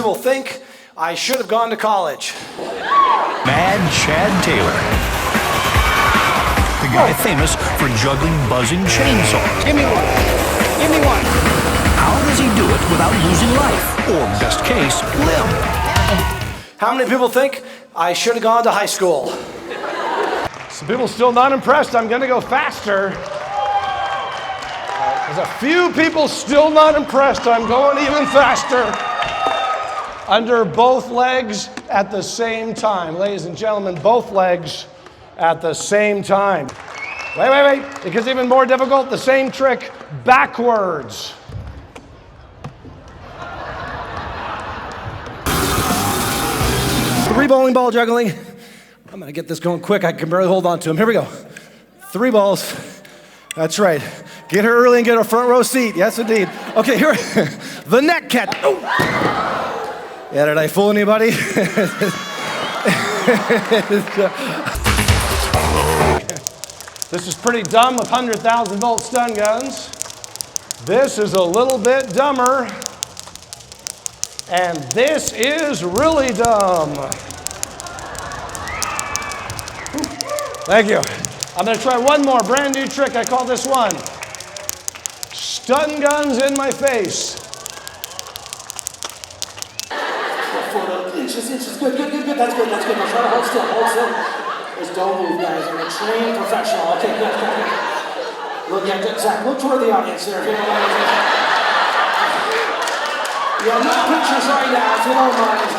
people think I should have gone to college? Mad Chad Taylor. The guy famous for juggling buzzing chainsaws. Give me one. Give me one. How does he do it without losing life? Or, best case, limb? How many people think I should have gone to high school? Some people still not impressed. I'm going to go faster. There's a few people still not impressed. I'm going even faster. Under both legs at the same time. Ladies and gentlemen, both legs at the same time. Wait. It gets even more difficult. The same trick backwards. Three bowling ball juggling. I'm gonna get this going quick. I can barely hold on to them. Here we go. 3 balls. That's right. Get her early and get her front row seat. Yes, indeed. Okay, here. The neck catch. Oh. Yeah, did I fool anybody? This is pretty dumb with 100,000 volt stun guns. This is a little bit dumber. And this is really dumb. Thank you. I'm gonna try one more brand new trick. I call this one stun guns in my face. Inches, good. That's good. Now try to hold still. Just don't move, guys. I'm a trained professional. Okay, good. Look, Zach, look toward the audience there. Yeah, no pictures right now, if you don't mind.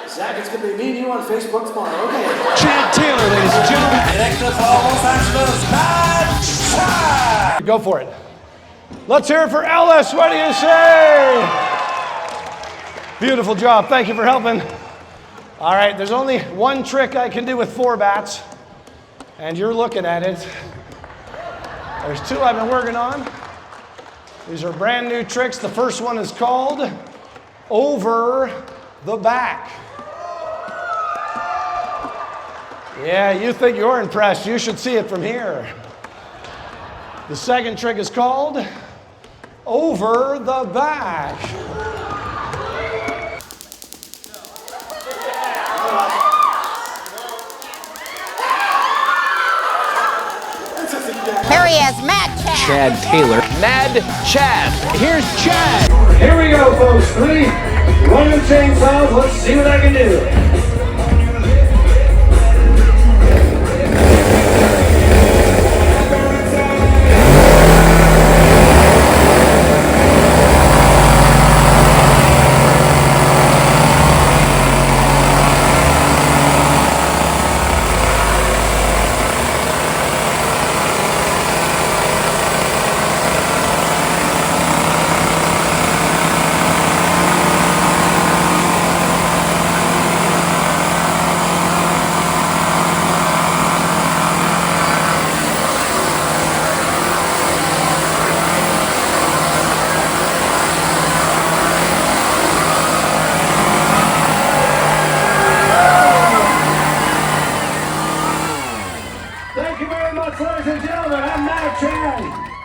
Zach, it's going to be me and you on Facebook tomorrow. Okay. Chad Taylor, ladies and gentlemen. Director for Los Angeles, Mad Chad. Go for it. Let's hear it for Ellis. What do you say? Beautiful job. Thank you for helping. All right, there's only one trick I can do with 4 bats, and you're looking at it. There's 2 I've been working on. These are brand new tricks. The first one is called over the back. Yeah, you think you're impressed. You should see it from here. The second trick is called over the back. Here he is, Mad Chad. Chad Taylor. Mad Chad. Here's Chad. Here we go, folks. 3 running chainsaws. Let's see what I can do. Thank you very much, ladies and gentlemen. I'm Mad Chad.